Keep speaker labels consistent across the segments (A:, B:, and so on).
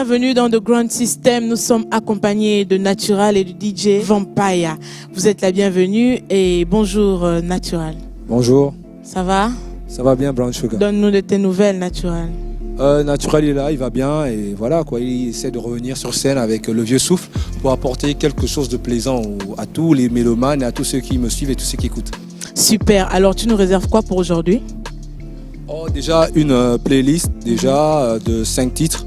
A: bienvenue dans The Grand System. Nous sommes accompagnés de Natural et du DJ Vampire. Vous êtes la bienvenue et bonjour Natural.
B: Bonjour.
A: Ça va?
B: Ça va bien, Brown Sugar.
A: Donne-nous de tes nouvelles, Natural.
B: Natural est là, il va bien et voilà quoi, il essaie de revenir sur scène avec le vieux souffle pour apporter quelque chose de plaisant à tous les mélomanes et à tous ceux qui me suivent et tous ceux qui écoutent.
A: Super, alors tu nous réserves quoi pour aujourd'hui?
B: Déjà une playlist de 5 titres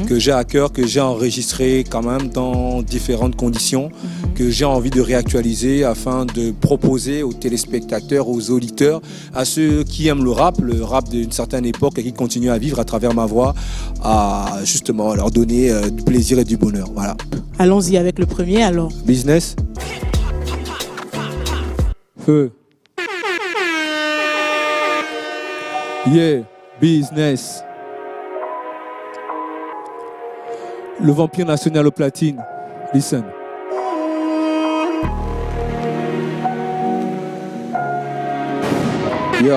B: que j'ai à cœur, que j'ai enregistré quand même dans différentes conditions, que j'ai envie de réactualiser afin de proposer aux téléspectateurs, aux auditeurs, à ceux qui aiment le rap d'une certaine époque et qui continuent à vivre à travers ma voix, à justement leur donner du plaisir et du bonheur. Voilà.
A: Allons-y avec le premier alors.
B: Business. Feu. Yeah, business. Le vampire national au platine. Listen. Yo.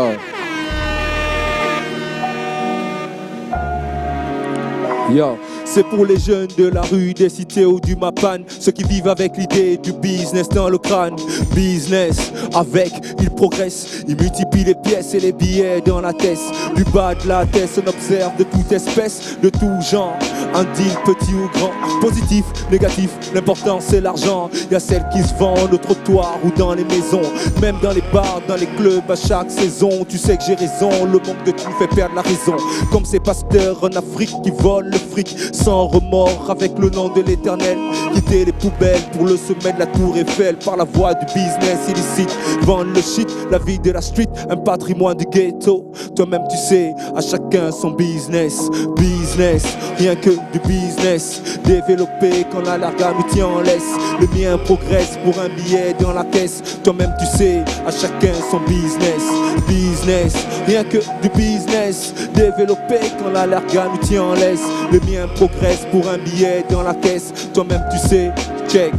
B: Yo. C'est pour les jeunes de la rue, des cités ou du Mapan, ceux qui vivent avec l'idée du business dans le crâne. Business, avec, ils progressent, ils multiplient les pièces et les billets dans la tête. Du bas de la tête, on observe de toute espèce, de tout genre. Un deal petit ou grand, positif, négatif, l'important c'est l'argent. Y a celles qui se vendent au trottoir ou dans les maisons, même dans les bars, dans les clubs à chaque saison. Tu sais que j'ai raison, le manque de tout fait perdre la raison. Comme ces pasteurs en Afrique qui volent le fric sans remords avec le nom de l'éternel. Quitter les poubelles pour le sommet de la tour Eiffel par la voie du business illicite. Vendre le shit, la vie de la street, un patrimoine du ghetto. Toi-même tu sais, à chacun son business. Business, rien que du business. Développé quand la larga nous tient en laisse. Le mien progresse pour un billet dans la caisse. Toi-même tu sais, à chacun son business. Business, rien que du business. Développé quand la larga nous tient en laisse. Le mien progresse pour un billet dans la caisse. Toi-même tu sais, check.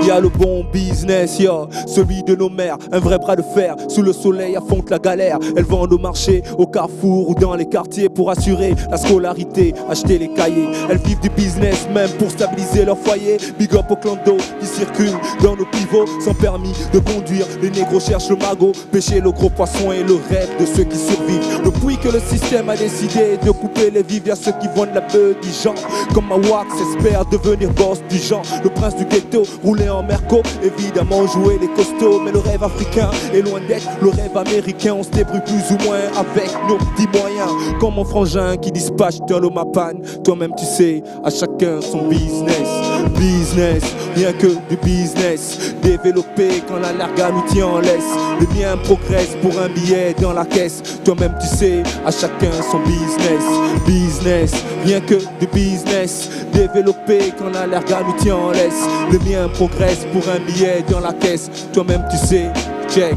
B: Y'a le bon business, y'a celui de nos mères, un vrai bras de fer, sous le soleil affronte la galère. Elles vendent au marché, au carrefour ou dans les quartiers pour assurer la scolarité, acheter les cahiers. Elles vivent du business même pour stabiliser leur foyer. Big up au clan d'eau qui circule dans nos pivots sans permis de conduire. Les négros cherchent le magot, pêcher le gros poisson et le rêve de ceux qui survivent. Depuis que le système a décidé de couper les vivres, y'a ceux qui vendent la beuh du genre. Comme Mawak s'espère devenir boss du genre. Le prince du ghetto roulé en merco, évidemment jouer les costauds. Mais le rêve africain est loin d'être le rêve américain. On se débrouille plus ou moins avec nos petits moyens. Comme mon frangin qui dispatche dans le Mapan. Toi-même tu sais, à chacun son business. Business, rien que du business. Développé quand la larga nous tient en laisse. Le mien progresse pour un billet dans la caisse. Toi-même tu sais, à chacun son business. Business, rien que du business. Développé quand la larga nous tient en laisse. Le mien progresse pour un billet dans la caisse. Toi-même tu sais, check.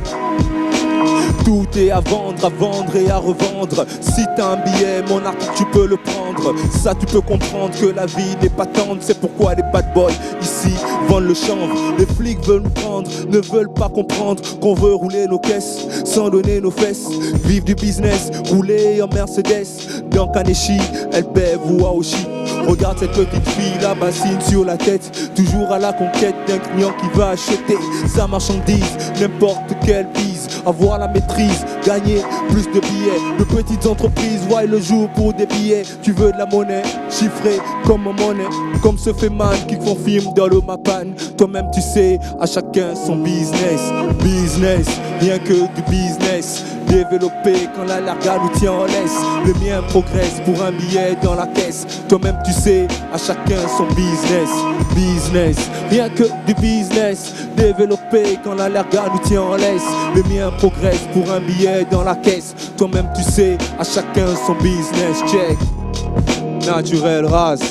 B: Tout est à vendre et à revendre. Si t'as un billet, mon article tu peux le prendre. Ça tu peux comprendre que la vie n'est pas tendre. C'est pourquoi les bad boys ici vendent le chanvre. Les flics veulent nous prendre, ne veulent pas comprendre qu'on veut rouler nos caisses sans donner nos fesses. Vivre du business, rouler en Mercedes. Dans Kaneshi, elle bève ou Aoshi. Regarde cette petite fille, la bassine sur la tête. Toujours à la conquête d'un client qui va acheter sa marchandise. N'importe quelle bise, avoir la maîtrise, gagner plus de billets. De petites entreprises voient le jour pour des billets. Tu veux de la monnaie, chiffrée comme en monnaie. Comme ce fait man qui font film dans le Mapan. Toi-même tu sais, à chacun son business. Business, rien que du business. Développé quand la larga nous tient en laisse. Le mien progresse pour un billet dans la caisse. Toi-même tu sais, à chacun son business. Business, rien que du business. Développé quand la larga nous tient en laisse. Le mien progresse pour un billet dans la caisse. Toi-même tu sais, à chacun son business. Check. Naturel race.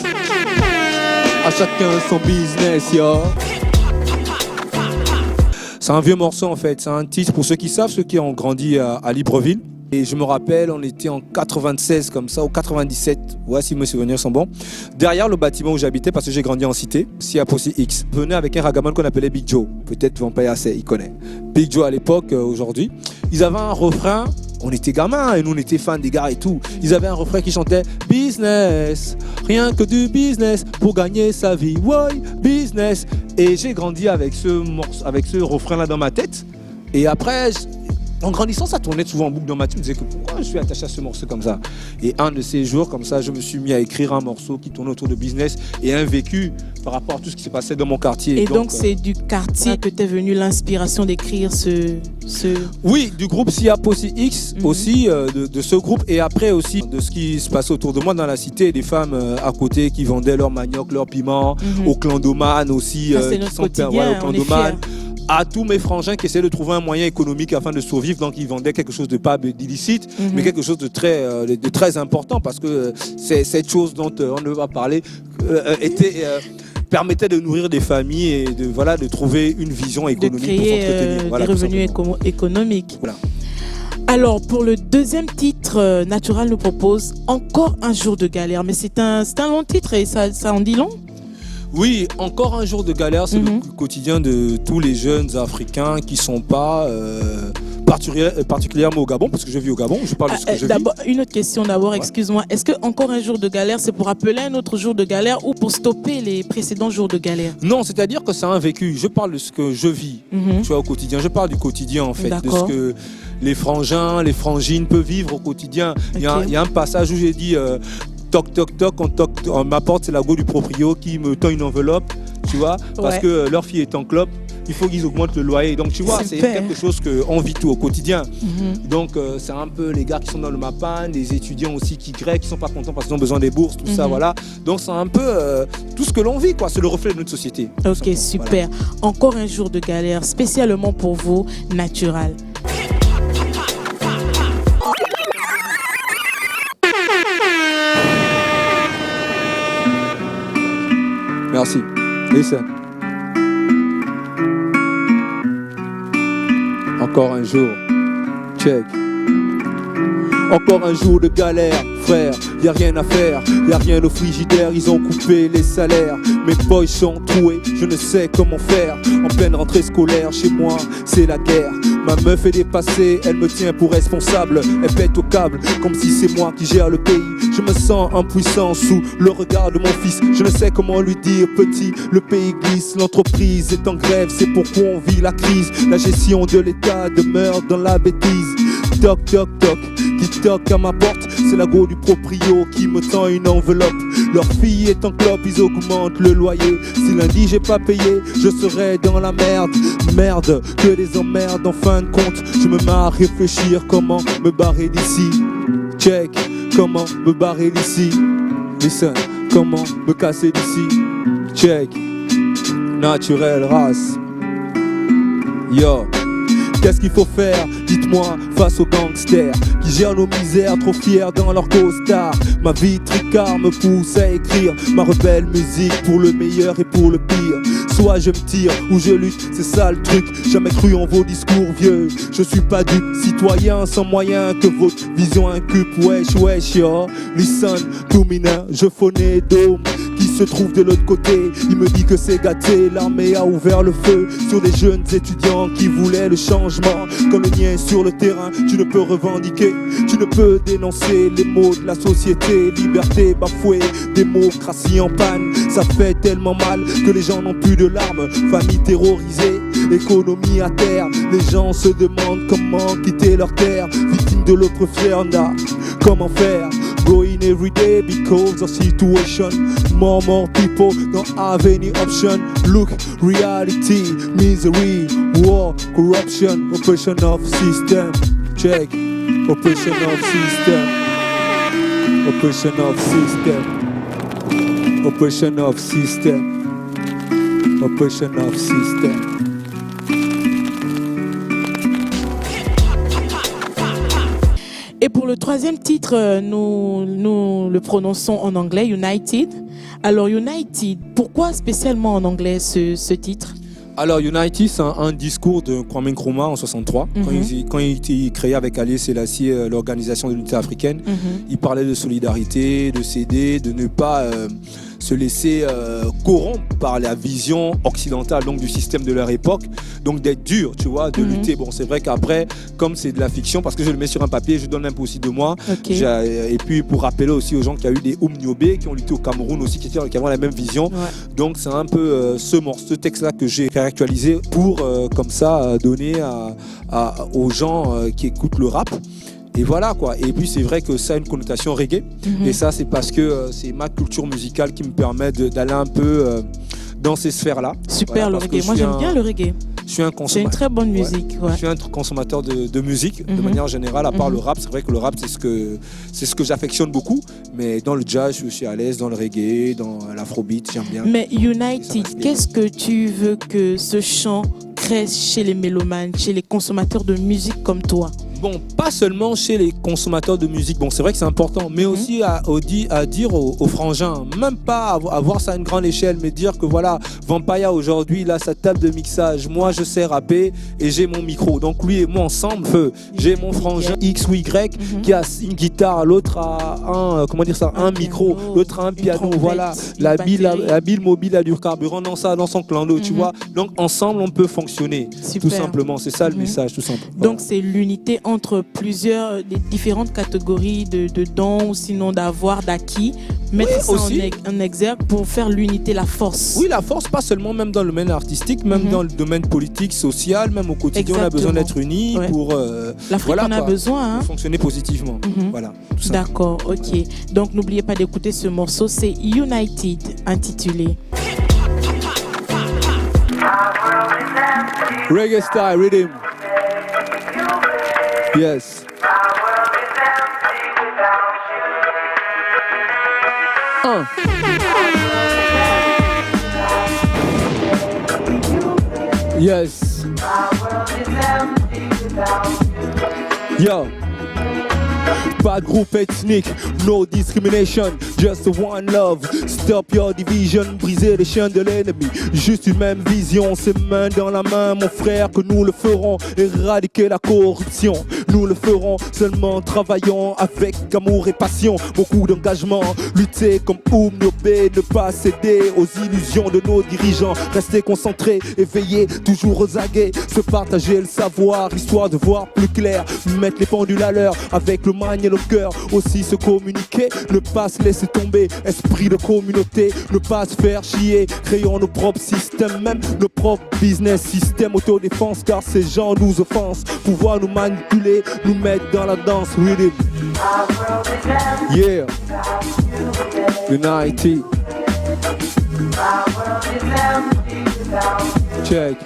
B: À chacun son business, yo. C'est un vieux morceau en fait, c'est un titre pour ceux qui savent, ceux qui ont grandi à Libreville. Et je me rappelle, on était en 96 comme ça, ou 97, ouais, si mes souvenirs sont bons. Derrière le bâtiment où j'habitais, parce que j'ai grandi en cité, Siapossi X, venait avec un ragaman qu'on appelait Big Joe. Peut-être Vampire assez, il connaît. Big Joe à l'époque, aujourd'hui. Ils avaient un refrain on était gamins et nous on était fans des gars et tout. Ils avaient un refrain qui chantait business, rien que du business pour gagner sa vie. Ouais, business. Et j'ai grandi avec ce refrain-là dans ma tête. Et après, en grandissant, ça tournait souvent en boucle dans ma tête. Je me disais que pourquoi je suis attaché à ce morceau comme ça. Et un de ces jours, comme ça, je me suis mis à écrire un morceau qui tournait autour de business et un vécu par rapport à tout ce qui s'est passé dans mon quartier.
A: Et donc c'est du quartier que t'es venu l'inspiration d'écrire ce...
B: Oui, du groupe Sia Posse X aussi, de ce groupe. Et après aussi de ce qui se passait autour de moi dans la cité. Des femmes à côté qui vendaient leur manioc, leur piment, aux clandomanes aussi.
A: Ça, c'est notre quotidien,
B: aux clandomanes. À tous mes frangins qui essaient de trouver un moyen économique afin de survivre. Donc ils vendaient quelque chose de pas d'illicite, mais quelque chose de très important, parce que cette chose dont on ne va parler permettait de nourrir des familles et de trouver une vision économique,
A: de créer,
B: pour s'entretenir.
A: des revenus économiques.
B: Voilà.
A: Alors pour le deuxième titre, Natural nous propose Encore un jour de galère. Mais c'est un long titre et ça en dit long.
B: Oui, encore un jour de galère, c'est le quotidien de tous les jeunes Africains qui ne sont pas particulièrement au Gabon, parce que je vis au Gabon, je parle de ce que je vis.
A: Une autre question d'abord, excuse-moi. Est-ce que encore un jour de galère, c'est pour appeler un autre jour de galère ou pour stopper les précédents jours de galère?
B: Non, c'est-à-dire que c'est un vécu. Je parle de ce que je vis, tu vois, au quotidien. Je parle du quotidien, en fait, de ce que les frangins, les frangines peuvent vivre au quotidien. Il y a un passage où j'ai dit... toc toc toc, on m'apporte, c'est la go du proprio qui me tend une enveloppe, tu vois, parce que leur fille est en clope, il faut qu'ils augmentent le loyer. Donc tu vois, c'est quelque chose qu'on vit tout au quotidien. Donc c'est un peu les gars qui sont dans le MAPAN, les étudiants aussi qui sont pas contents parce qu'ils ont besoin des bourses, tout ça, voilà. Donc c'est un peu tout ce que l'on vit, quoi. C'est le reflet de notre société.
A: Ok, super. Voilà. Encore un jour de galère, spécialement pour vous, Natural.
B: Merci. Listen. Encore un jour. Check. Encore un jour de galère, frère, y a rien à faire, y a rien au frigidaire, ils ont coupé les salaires. Mes poches sont trouées, je ne sais comment faire. En pleine rentrée scolaire, chez moi, c'est la guerre. Ma meuf est dépassée, elle me tient pour responsable. Elle pète au câble, comme si c'est moi qui gère le pays. Je me sens impuissant sous le regard de mon fils. Je ne sais comment lui dire, petit, le pays glisse. L'entreprise est en grève, c'est pourquoi on vit la crise. La gestion de l'État demeure dans la bêtise. Toc, toc, toc, qui toque à ma porte. C'est la go du proprio qui me tend une enveloppe. Leur fille est en clope, ils augmentent le loyer. Si lundi j'ai pas payé, je serai dans la merde. Merde, que des emmerdes en fin de compte. Je me mets à réfléchir comment me barrer d'ici. Check, comment me barrer d'ici. Listen, comment me casser d'ici. Check, Naturel race. Yo. Qu'est-ce qu'il faut faire, dites-moi, face aux gangsters qui gèrent nos misères, trop fiers dans leur costard. Ma vie tricard me pousse à écrire ma rebelle musique pour le meilleur et pour le pire. Soit je me tire ou je lutte, c'est ça le truc. Jamais cru en vos discours vieux. Je suis pas dupe, citoyen sans moyen que votre vision inculpe. Wesh, wesh, yo. Listen, tout mineur, je phonais dôme qui se trouve de l'autre côté. Il me dit que c'est gâté, l'armée a ouvert le feu sur des jeunes étudiants qui voulaient le changement. Quand le mien est sur le terrain, tu ne peux revendiquer, tu ne peux dénoncer les maux de la société. Liberté bafouée, démocratie en panne, ça fait tellement mal que les gens n'ont plus de larmes. Famille terrorisée, économie à terre, les gens se demandent comment quitter leur terre. Victimes de l'autre fienda, comment faire? Going every day because of situation. More people don't have any option. Look, reality, misery, war, corruption, oppression of system. Check, oppression of system. Oppression of system. Oppression of system. Oppression of system.
A: Et pour le troisième titre, nous le prononçons en anglais, United. Alors United, pourquoi spécialement en anglais ce titre?
B: Alors United, c'est un discours de Kwame Nkrumah en 63, quand il était créé avec Haïlé Sélassié l'organisation de l'unité africaine. Il parlait de solidarité, de s'aider, de ne pas se laisser corrompre par la vision occidentale, donc du système de leur époque, donc d'être dur, tu vois, de lutter. Bon, c'est vrai qu'après, comme c'est de la fiction, parce que je le mets sur un papier, je donne un peu aussi de moi. Et puis pour rappeler aussi aux gens qu'il y a eu des Oumniobé qui ont lutté au Cameroun aussi, qui avaient la même vision. Donc c'est un peu ce texte-là que j'ai réactualisé pour comme ça donner aux gens qui écoutent le rap. Et voilà quoi. Et puis c'est vrai que ça a une connotation reggae. Et ça c'est parce que c'est ma culture musicale qui me permet d'aller un peu dans ces sphères-là.
A: Super, le reggae. Moi j'aime bien le reggae.
B: Je suis un consommateur.
A: C'est une très bonne musique.
B: Je suis un consommateur de musique de manière générale, à part le rap. C'est vrai que le rap, c'est ce que j'affectionne beaucoup. Mais dans le jazz, je suis à l'aise, dans le reggae, dans l'afrobeat, j'aime bien.
A: Mais United, qu'est-ce que tu veux que ce chant crée chez les mélomanes, chez les consommateurs de musique comme toi?
B: Bon, pas seulement chez les consommateurs de musique, bon c'est vrai que c'est important, mais aussi à dire aux frangins, même pas à voir ça à une grande échelle, mais dire que voilà, Vampire aujourd'hui, là sa table de mixage, moi je sais rapper et j'ai mon micro, donc lui et moi ensemble, j'ai mon frangin X ou Y qui a une guitare, l'autre a un micro, l'autre a un piano, voilà, la bille mobile a du carburant dans son clando, tu vois, donc ensemble on peut fonctionner, tout simplement, c'est ça le message, tout simplement.
A: Donc c'est l'unité entre plusieurs, des différentes catégories de dons ou sinon d'acquis, mettre ça en exergue pour faire l'unité, la force.
B: Oui, la force, pas seulement même dans le domaine artistique, même dans le domaine politique, social, même au quotidien, on a besoin d'être unis pour
A: l'Afrique en a besoin,
B: pour fonctionner positivement. Voilà.
A: D'accord, ok. Donc n'oubliez pas d'écouter ce morceau, c'est United, intitulé
B: Reggae Style Rhythm. Yes. Yes. Yo. Pas de groupe ethnique, no discrimination, just one love. Stop your division, briser les chaînes de l'ennemi. Juste une même vision, c'est main dans la main, mon frère, que nous le ferons. Éradiquer la corruption, nous le ferons seulement en travaillant avec amour et passion. Beaucoup d'engagement, lutter comme Oumniobé, ne pas céder aux illusions de nos dirigeants. Rester concentré, éveillé, toujours aux aguets. Se partager le savoir, histoire de voir plus clair. Mettre les pendules à l'heure avec le mind et le cœur. Aussi se communiquer, ne pas se laisser tomber. Esprit de communauté, ne pas se faire chier. Créons nos propres systèmes, même nos propres business. Système autodéfense, car ces gens nous offensent. Pouvoir nous manipuler, nous mettre dans la danse. Rhythm. Yeah. United. Check.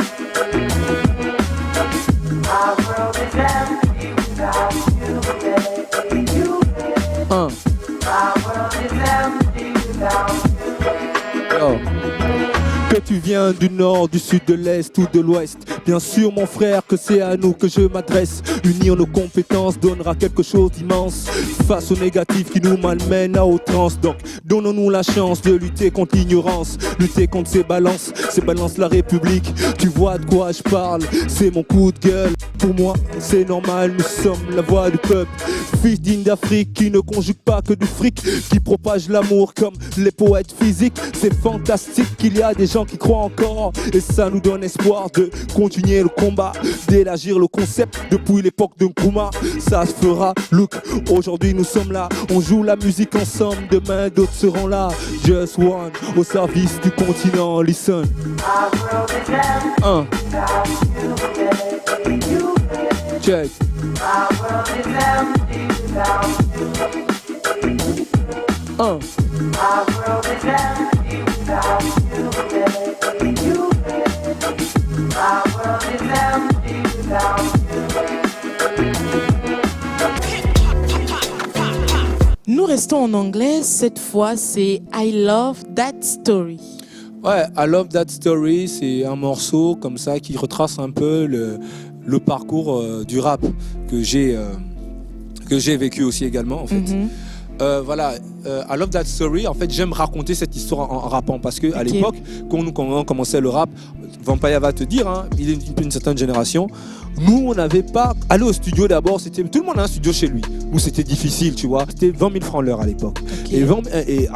B: Yo. Que tu viens du nord, du sud, de l'est ou de l'ouest, bien sûr mon frère que c'est à nous que je m'adresse. Unir nos compétences donnera quelque chose d'immense face au négatif qui nous malmène à outrance. Donc donnons-nous la chance de lutter contre l'ignorance, lutter contre ces balances la République. Tu vois de quoi je parle, c'est mon coup de gueule. Pour moi c'est normal, nous sommes la voix du peuple. Fils digne d'Afrique qui ne conjugue pas que du fric, qui propage l'amour comme les poètes physiques. C'est fantastique qu'il y a des gens qui croient encore, et ça nous donne espoir de continuer le combat, d'élargir le concept depuis l'époque de Nkrumah. Ça se fera, look, aujourd'hui nous sommes là, on joue la musique ensemble, demain d'autres seront là. Just one, au service du continent, listen. Check.
A: Nous restons en anglais, cette fois c'est I Love That Story.
B: Ouais, I Love That Story, c'est un morceau comme ça qui retrace un peu le parcours du rap que j'ai vécu aussi également en fait. Voilà, I Love That Story, en fait j'aime raconter cette histoire en rappant parce que à l'époque quand on commençait le rap, Vampire va te dire, hein, il est d'une certaine génération. Nous, on n'avait pas... Aller au studio d'abord, tout le monde a un studio chez lui. Nous, c'était difficile, tu vois. C'était 20 000 francs l'heure à l'époque. Okay. Et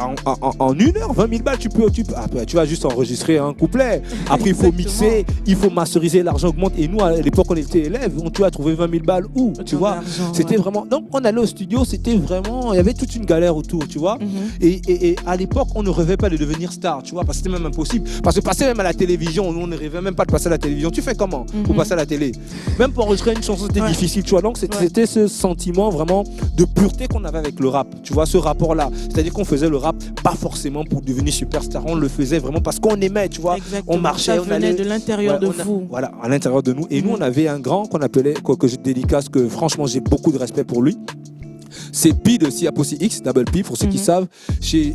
B: en une heure, 20 000 balles, tu vas juste enregistrer un couplet. Après, il faut mixer, il faut masteriser, l'argent augmente. Et nous, à l'époque, on était élèves. Tu vas trouver 20 000 balles où, tu vois. C'était vraiment... Donc, on allait au studio, c'était vraiment... Il y avait toute une galère autour, tu vois. Et à l'époque, on ne rêvait pas de devenir star, tu vois, parce que c'était même impossible. Parce que passer même à la télévision, on ne rêvait même pas de passer à la télévision. Tu fais comment pour passer à la télé? Même pour enregistrer une chanson, c'était difficile, tu vois. Donc, c'était ce sentiment vraiment de pureté qu'on avait avec le rap, tu vois, ce rapport-là. C'est-à-dire qu'on faisait le rap pas forcément pour devenir superstar, on le faisait vraiment parce qu'on aimait, tu vois.
A: Exactement.
B: On marchait,
A: ça venait de l'intérieur de vous.
B: Voilà, à l'intérieur de nous. Et nous, on avait un grand qu'on appelait, que je dédicace, que franchement, j'ai beaucoup de respect pour lui. C'est P de Siapossi X, Double P, pour ceux qui savent.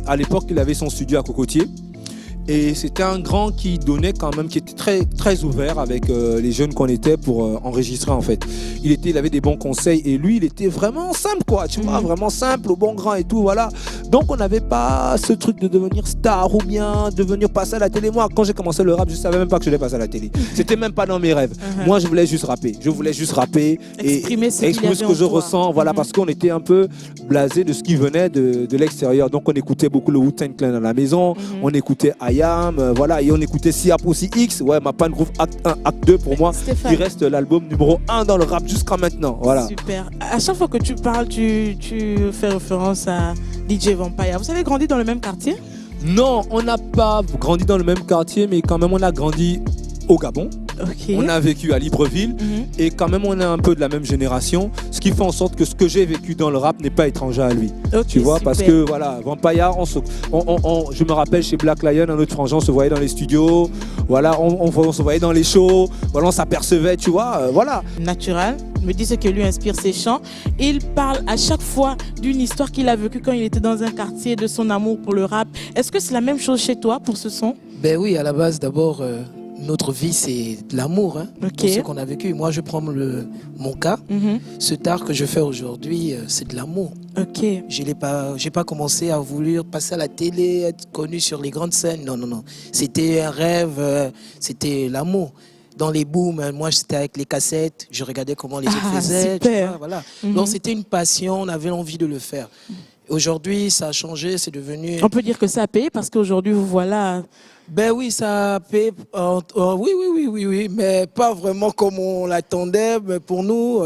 B: À l'époque, il avait son studio à Cocotier. Et c'était un grand qui donnait quand même, qui était très, très ouvert avec les jeunes qu'on était pour enregistrer en fait. Il avait des bons conseils et lui, il était vraiment simple quoi, tu vois, vraiment simple, au bon grand et tout, voilà. Donc on n'avait pas ce truc de devenir star ou bien devenir passer à la télé. Moi, quand j'ai commencé le rap, je savais même pas que je allais passer à la télé. C'était même pas dans mes rêves. Moi, je voulais juste rapper.
A: Exprimer
B: ce que je ressens, voilà, parce qu'on était un peu blasé de ce qui venait de l'extérieur. Donc on écoutait beaucoup le Wu-Tang Clan à la maison, on écoutait voilà, et on écoutait Siapossi X, ouais, ma Pan Groove Act 1, Act 2 pour moi, qui reste l'album numéro 1 dans le rap jusqu'à maintenant, voilà.
A: Super. À chaque fois que tu parles, tu fais référence à DJ Vampire. Vous avez grandi dans le même quartier?
B: Non, on n'a pas grandi dans le même quartier, mais quand même on a grandi au Gabon.
A: Okay.
B: On a vécu à Libreville et quand même on est un peu de la même génération, ce qui fait en sorte que ce que j'ai vécu dans le rap n'est pas étranger à lui. Tu vois, super. Parce que voilà, Vampire, je me rappelle chez Black Lion, un autre frangin, on se voyait dans les studios, voilà, on se voyait dans les shows, voilà, on s'apercevait, tu vois, voilà.
A: Natural me dit ce que lui inspire ses chants. Il parle à chaque fois d'une histoire qu'il a vécue quand il était dans un quartier, de son amour pour le rap. Est-ce que c'est la même chose chez toi pour ce son?
C: Ben oui, à la base d'abord. Notre vie, c'est de l'amour, hein, pour ce qu'on a vécu. Moi, je prends mon cas. Ce art que je fais aujourd'hui, c'est de l'amour.
A: Okay.
C: J'ai pas commencé à vouloir passer à la télé, être connu sur les grandes scènes. Non. C'était un rêve, c'était l'amour. Dans les booms, moi, c'était avec les cassettes. Je regardais comment les autres faisaient. Tu vois, voilà. Donc, c'était une passion. On avait envie de le faire. Aujourd'hui, ça a changé. C'est devenu...
A: On peut dire que ça a payé parce qu'aujourd'hui, vous voilà...
C: Ben oui, ça paye. Oui, mais pas vraiment comme on l'attendait. Mais pour nous,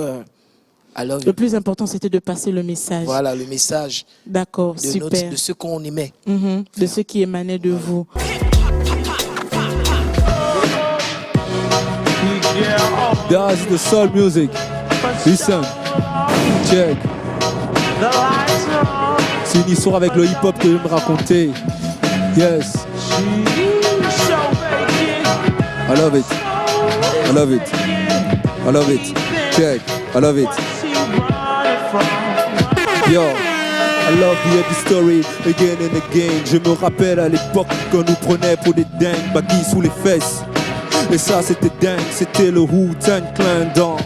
A: le plus important, c'était de passer le message.
C: Voilà, le message.
A: D'accord, super.
C: De ce qu'on aimait.
A: De ce qui émanait de vous.
B: That's the soul music. Listen, check. C'est une histoire avec le hip-hop que je vais me raconter. Yes. I love it. I love it. I love it. Check. I love it. Yo, I love the happy story again and again. Je me rappelle à l'époque qu'on nous prenait pour des dingues, baguilles sous les fesses. Et ça c'était dingue, c'était le Wu-Tang Clan dans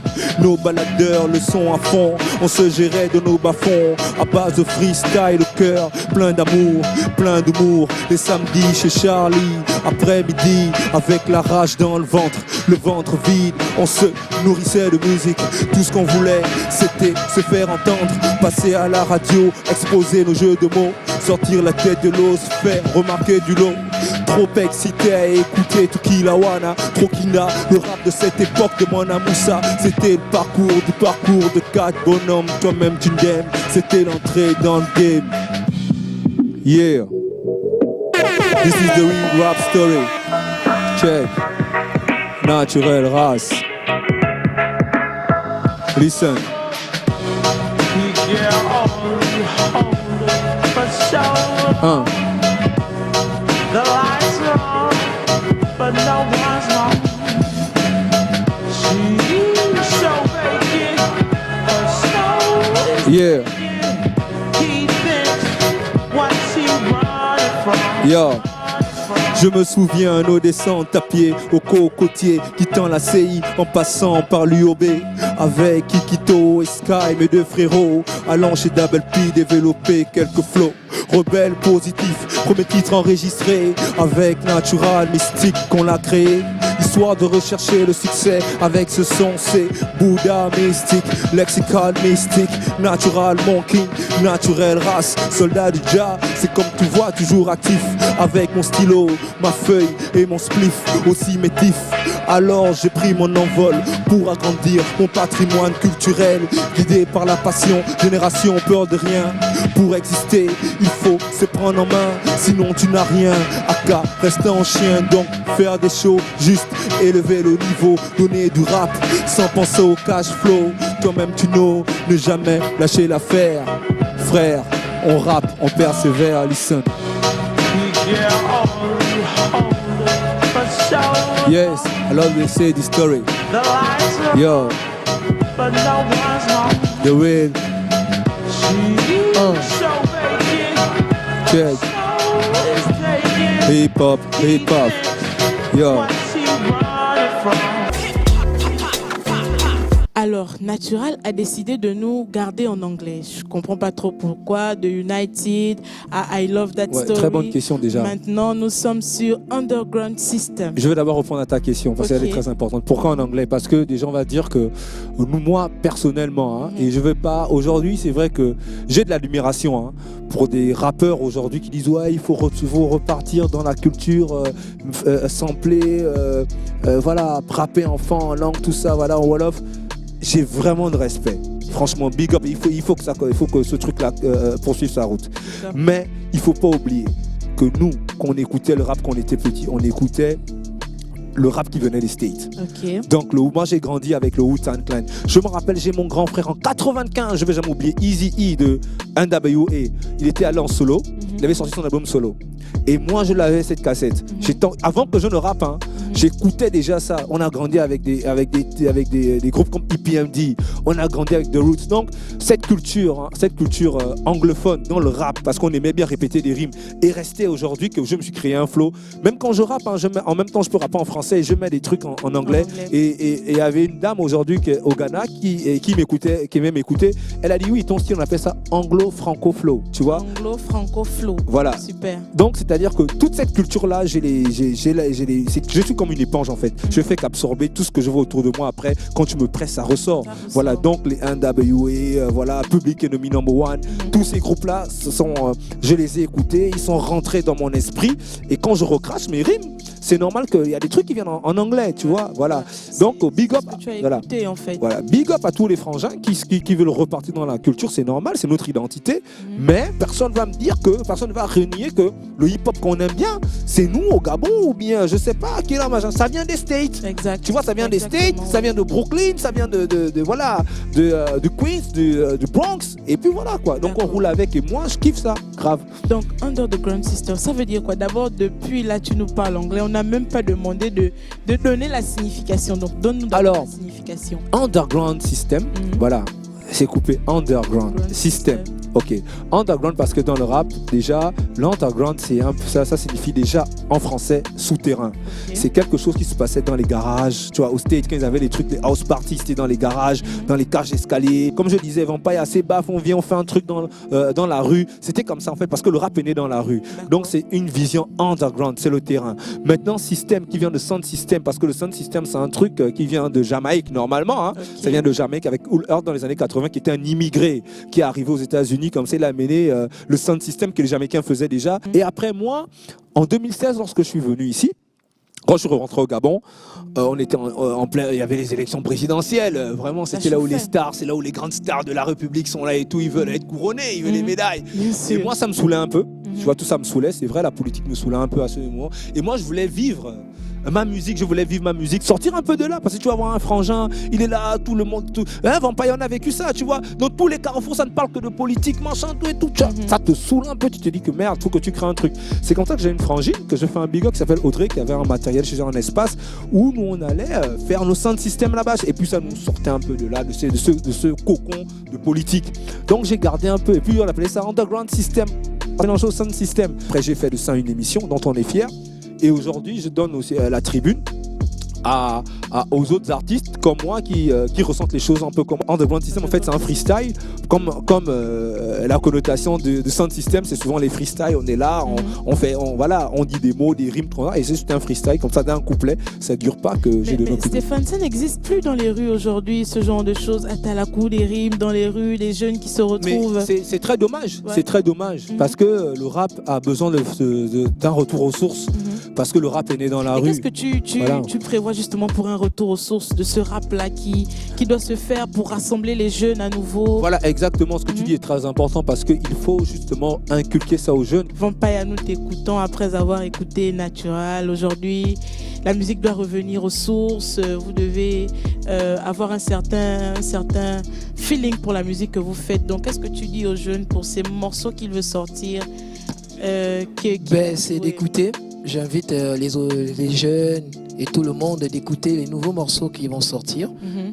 B: nos baladeurs, le son à fond. On se gérait de nos bas-fonds à base de freestyle, le cœur plein d'amour, plein d'humour. Les samedis chez Charlie, après-midi, avec la rage dans le ventre vide. On se nourrissait de musique, tout ce qu'on voulait c'était se faire entendre, passer à la radio, exposer nos jeux de mots, sortir la tête de l'eau, se faire remarquer du lot. Trop excité à écouter Tukilawana, Trokina, le rap de cette époque de Mona Moussa. C'était le parcours de 4 bonhommes, toi-même tu m'aimes. C'était l'entrée dans le game. Yeah. This is the real rap story. Check. Naturel race. Listen.
D: The lights are on, but no one's home. She's so vacant, her soul.
B: Yeah.
D: He thinks, what's he running from?
B: Yo. Je me souviens, nos descentes à pied au cocotier, quittant la CI en passant par l'UOB. avec Kikito et Sky, mes deux frérots, allant chez Double P, développer quelques flows. Rebelle positif, premier titre enregistré avec Natural Mystique qu'on l'a créé. Histoire de rechercher le succès avec ce son, c'est Bouddha mystique, lexical mystique, natural monkey, naturel race, soldat du Jah. C'est comme tu vois, toujours actif avec mon stylo, ma feuille et mon spliff, aussi métif. Alors j'ai pris mon envol pour agrandir mon patrimoine culturel, guidé par la passion, génération peur de rien. Pour exister, il faut se prendre en main, sinon tu n'as rien. Aka, rester en chien, donc faire des shows juste, élever le niveau, donner du rap sans penser au cash flow. Toi-même tu know, ne jamais lâcher l'affaire. Frère, on rappe, on persévère, listen. Yes, I love to say this story. Yo, the real. Check. Hip hop, hip hop. Yo.
A: Alors, Natural a décidé de nous garder en anglais. Je comprends pas trop pourquoi. De United à I Love That Story.
B: Très bonne question déjà.
A: Maintenant, nous sommes sur Underground System.
B: Je vais d'abord répondre à ta question parce qu'elle est très importante. Pourquoi en anglais? Parce que des gens vont dire que moi, personnellement, et je veux pas. Aujourd'hui, c'est vrai que j'ai de l'admiration pour des rappeurs aujourd'hui qui disent ouais, il faut repartir dans la culture, sampler, voilà, rapper enfant en langue, tout ça, voilà, en Wolof. J'ai vraiment de respect. Franchement, big up. Il faut que ce truc-là poursuive sa route. Mais il ne faut pas oublier que nous, quand on écoutait le rap quand on était petit, on écoutait le rap qui venait des States.
A: Okay.
B: Donc moi j'ai grandi avec le Wu-Tang Clan. Je me rappelle, j'ai mon grand frère en 95, je ne vais jamais oublier, Eazy-E de NWA. Il était allé en solo, il avait sorti son album solo. Et moi je l'avais cette cassette. Avant que je ne rappe, j'écoutais déjà ça. On a grandi avec des groupes comme EPMD. On a grandi avec The Roots. Donc cette culture anglophone dans le rap, parce qu'on aimait bien répéter des rimes, est restée aujourd'hui que je me suis créé un flow. Même quand je rappe, en même temps je peux rapper en français et je mets des trucs en anglais. Et il y avait une dame aujourd'hui au Ghana qui aimait m'écouter. Elle a dit oui, ton style on appelle ça anglo-franco-flow, tu vois.
A: Anglo-franco-flow.
B: Voilà.
A: Super.
B: Donc c'est-à-dire que toute cette culture-là, je suis comme une éponge en fait. Je fais qu'absorber tout ce que je vois autour de moi. Après, quand tu me presses, ça ressort. Voilà, donc les NWA, voilà, Public Enemy No. 1, tous ces groupes-là, je les ai écoutés, ils sont rentrés dans mon esprit. Et quand je recrache mes rimes, c'est normal qu'il y a des trucs qui viennent en anglais, tu vois. Voilà. Donc big up. Voilà.
A: Écouté, en fait.
B: Voilà. Big up à tous les frangins qui veulent repartir dans la culture, c'est normal, c'est notre identité. Mais personne ne va me dire personne ne va renier que le hip-hop qu'on aime bien, c'est nous au Gabon ou bien, je sais pas, qui est là, machin. Ça vient des States.
A: Exact.
B: Tu vois, ça vient des States, ça vient de Brooklyn, ça vient de Queens, du Bronx. Et puis voilà quoi. Donc on roule avec et moi je kiffe ça, grave.
A: Donc Underground System, ça veut dire quoi? D'abord, depuis là tu nous parles anglais, on n'a même pas demandé de donner la signification. Donc donne-nous d'abord la signification.
B: Underground System, voilà. C'est coupé Underground System. Ok, underground parce que dans le rap, déjà, l'underground, ça signifie déjà en français souterrain. Okay. C'est quelque chose qui se passait dans les garages. Tu vois, au States, quand ils avaient les trucs, les house parties, c'était dans les garages, dans les cages d'escalier. Comme je disais, Vampire assez baf, on vient, on fait un truc dans la rue. C'était comme ça en fait, parce que le rap est né dans la rue. Donc c'est une vision underground, c'est le terrain. Maintenant, système qui vient de sound system, parce que le sound system, c'est un truc qui vient de Jamaïque normalement. Okay. Ça vient de Jamaïque avec Oul Earth dans les années 80, qui était un immigré qui est arrivé aux États-Unis. Comme ça, il a amené le sound system que les Jamaïcains faisaient déjà. Et après moi, en 2016, lorsque je suis venu ici, quand je suis rentré au Gabon, on était en plein, il y avait les élections présidentielles. Vraiment, c'était là où les stars, c'est là où les grandes stars de la République sont là et tout. Ils veulent être couronnés, ils veulent les médailles. Et moi, ça me saoulait un peu. Tu vois, tout ça me saoulait. C'est vrai, la politique me saoulait un peu à ce moment. Et moi, je voulais vivre ma musique, je voulais vivre ma musique, sortir un peu de là, parce que tu vas voir un frangin, il est là, tout le monde, tout. Vampire, on a vécu ça, tu vois. Dans tous les carrefours, ça ne parle que de politique, machin, tout et tout. Ça te saoule un peu, tu te dis que merde, faut que tu crées un truc. C'est comme ça que j'ai une frangine, que je fais un big up qui s'appelle Audrey, qui avait un matériel chez eux, un espace, où nous on allait faire nos sound systèmes là-bas. Et puis ça nous sortait un peu de là, de ce cocon de politique. Donc j'ai gardé un peu, et puis on appelait ça Underground System, mélanger au sound system. Après j'ai fait de ça une émission dont on est fier. Et aujourd'hui, je donne aussi la tribune aux autres artistes comme moi qui ressentent les choses un peu comme Underground System. En fait, c'est un freestyle, comme la connotation de sound system, c'est souvent les freestyles. On est là, on dit des mots, des rimes, et c'est juste un freestyle comme ça d'un couplet. Ça dure pas que j'ai de nos publics.
A: Stéphane, ça n'existe plus dans les rues aujourd'hui, ce genre de choses. Atalakou, des rimes dans les rues, des jeunes qui se retrouvent.
B: Mais c'est très dommage.
A: Ouais.
B: C'est très dommage parce que le rap a besoin d'un retour aux sources. Parce que le rap est né dans la rue.
A: Qu'est-ce que tu prévois justement pour un retour aux sources de ce rap-là qui doit se faire pour rassembler les jeunes à nouveau?
B: Voilà, exactement. Ce que tu dis est très important parce qu'il faut justement inculquer ça aux jeunes.
A: Vampire, nous t'écoutons après avoir écouté Natural. Aujourd'hui, la musique doit revenir aux sources. Vous devez avoir un certain feeling pour la musique que vous faites. Donc, qu'est-ce que tu dis aux jeunes pour ces morceaux qu'ils veulent sortir
C: c'est d'écouter. J'invite les jeunes et tout le monde d'écouter les nouveaux morceaux qui vont sortir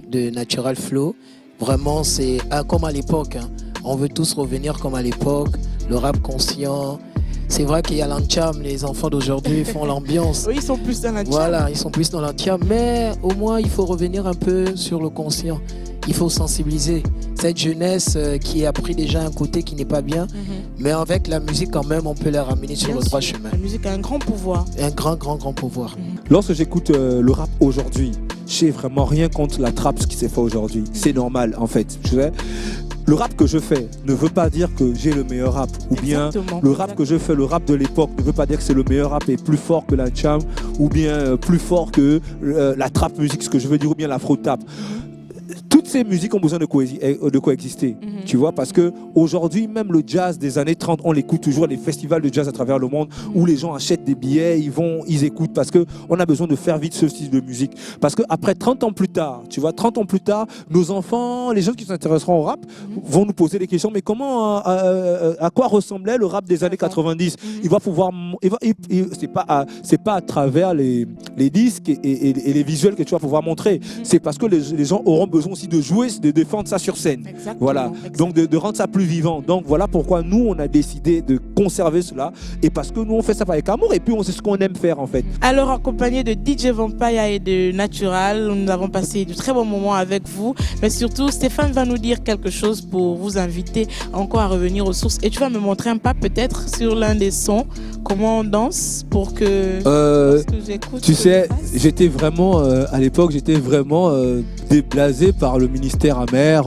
C: de Natural Flow. Vraiment, c'est comme à l'époque. On veut tous revenir comme à l'époque. Le rap conscient. C'est vrai qu'il y a l'antiam, les enfants d'aujourd'hui font l'ambiance.
A: Oui, ils sont plus dans l'antiam.
C: Voilà, ils sont plus dans l'antiam. Mais au moins, il faut revenir un peu sur le conscient. Il faut sensibiliser cette jeunesse qui a pris déjà un côté qui n'est pas bien. Mais avec la musique, quand même, on peut les ramener sur le droit chemin.
A: La musique a un grand pouvoir.
C: Un grand pouvoir.
B: Lorsque j'écoute le rap aujourd'hui, je sais vraiment rien contre la trappe, ce qui s'est fait aujourd'hui. C'est normal, en fait. Le rap que je fais ne veut pas dire que j'ai le meilleur rap. Ou bien le rap que je fais, le rap de l'époque, ne veut pas dire que c'est le meilleur rap et plus fort que la cham, ou bien plus fort que la trap musique, ce que je veux dire, ou bien l'afro-tap. Toutes ces musiques ont besoin de coexister, tu vois, parce que aujourd'hui, même le jazz des années 30, on l'écoute toujours, les festivals de jazz à travers le monde, où les gens achètent des billets, ils écoutent, parce qu'on a besoin de faire vite ce style de musique. Parce qu'après 30 ans plus tard, tu vois, 30 ans plus tard, nos enfants, les gens qui s'intéresseront au rap, vont nous poser des questions, mais comment, à quoi ressemblait le rap des années 90 ? Il va pouvoir, c'est pas à travers les disques et les visuels que tu vas pouvoir montrer, c'est parce que les gens auront besoin aussi de jouer, de défendre ça sur scène.
A: Exactement,
B: voilà. Donc de rendre ça plus vivant. Donc voilà pourquoi nous on a décidé de conserver cela et parce que nous on fait ça avec amour et puis on sait ce qu'on aime faire en fait.
A: Alors accompagné de DJ Vampire et de Natural, nous avons passé de très bons moments avec vous, mais surtout Stéphane va nous dire quelque chose pour vous inviter encore à revenir aux sources et tu vas me montrer un pas peut-être sur l'un des sons, comment on danse pour que j'écoute.
B: Tu sais, j'étais vraiment à l'époque j'étais vraiment déblasé par le ministère amer.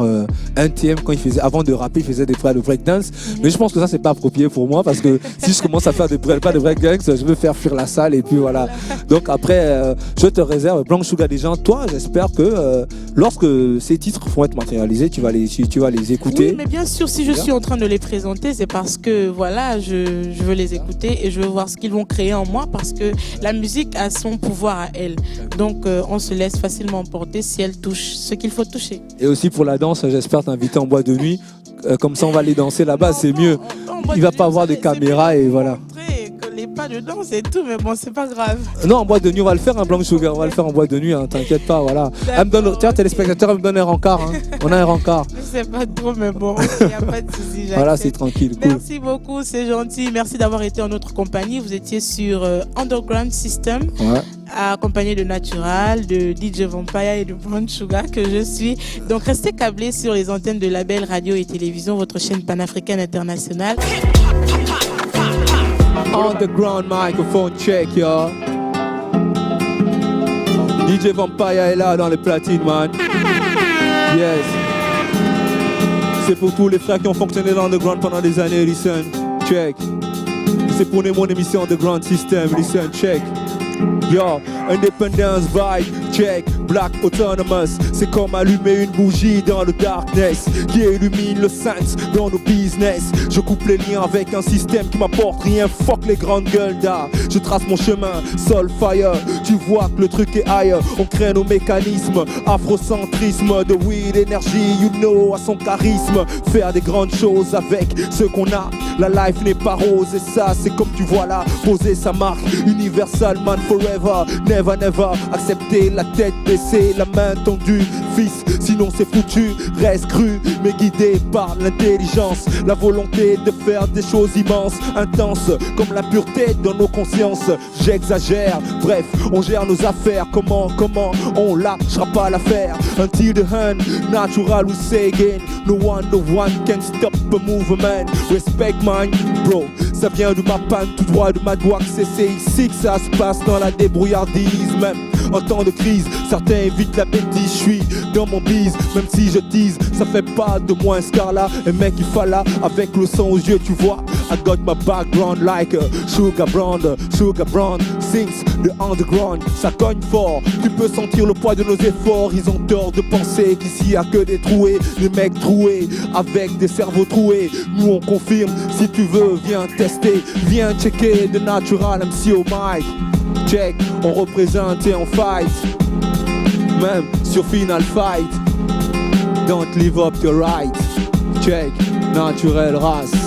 B: NTM quand il faisait, avant de rapper, il faisait des breakdance. Mais je pense que ça c'est pas approprié pour moi parce que si je commence à faire pas de breakdance, je veux faire fuir la salle et puis voilà. Donc après, je te réserve Blanc Sugar des gens. Toi, j'espère que lorsque ces titres vont être matérialisés, tu vas les écouter.
A: Oui, mais bien sûr, si je suis en train de les présenter, c'est parce que voilà, je veux les écouter et je veux voir ce qu'ils vont créer en moi parce que la musique a son pouvoir à elle. Donc on se laisse facilement emporter si elle touche ce qu'il faut toucher.
B: Et aussi pour la danse, j'espère t'inviter en boîte de nuit. Comme ça, on va aller danser là-bas, c'est mieux. Il va pas avoir de caméra et voilà.
A: Les pas de danse et tout, mais bon, c'est pas grave.
B: Non, en boîte de nuit, on va le faire, un Blanc Sugar. On va le faire en boîte de nuit, hein, t'inquiète pas, voilà. Tiens, téléspectateurs, elle me donne un rencard. Hein. On a un rencard.
A: Je sais pas trop, mais bon, il n'y a pas de souci.
B: Voilà, c'est tranquille. Cool.
A: Merci beaucoup, c'est gentil. Merci d'avoir été en notre compagnie. Vous étiez sur Underground System.
B: Ouais.
A: Accompagné de Natural, de DJ Vampire et de Brown Sugar que je suis. Donc restez câblés sur les antennes de Label Radio et Télévision, votre chaîne panafricaine internationale.
B: Underground microphone check, yo. DJ Vampire est là dans les platines, man. Yes. C'est pour tous les frères qui ont fonctionné dans Underground pendant des années, listen, check. C'est pour mon émission Underground System, listen, check. Yo, Independence Vibe, check, Black Autonomous. C'est comme allumer une bougie dans le darkness qui illumine le sens dans nos business. Je coupe les liens avec un système qui m'apporte rien. Fuck les grandes gueules d'art. Je trace mon chemin, Soul Fire. Tu vois que le truc est ailleurs. On crée nos mécanismes, afrocentrisme de weed énergie, you know, à son charisme. Faire des grandes choses avec ce qu'on a. La life n'est pas rose et ça c'est comme tu vois là. Poser sa marque, Universal man forever. Never never accepter la tête de laisser la main tendue. Fils, sinon c'est foutu, reste cru, mais guidé par l'intelligence. La volonté de faire des choses immenses, intenses, comme la pureté dans nos consciences. J'exagère, bref, on gère nos affaires. Comment, on lâchera pas l'affaire. Until the hand, natural we say again. No one can stop a movement. Respect mine, bro. Ça vient de ma panne, tout droit de ma doigt. C'est ici que ça se passe, dans la débrouillardise. Même en temps de crise, certains évitent la bêtise. Je suis dans mon bise, même si je tease, ça fait pas de moi un scarlat. Un mec il falla, avec le sang aux yeux, tu vois. I got my background like Sugar Brand since the underground. Ça cogne fort, tu peux sentir le poids de nos efforts. Ils ont tort de penser qu'ici y a que des troués, des mecs troués, avec des cerveaux troués. Nous on confirme, si tu veux viens tester, viens checker The Natural MC au mic. Check, on représente et on fight, même sur Final Fight. Don't live up your right. Check, Naturel Race.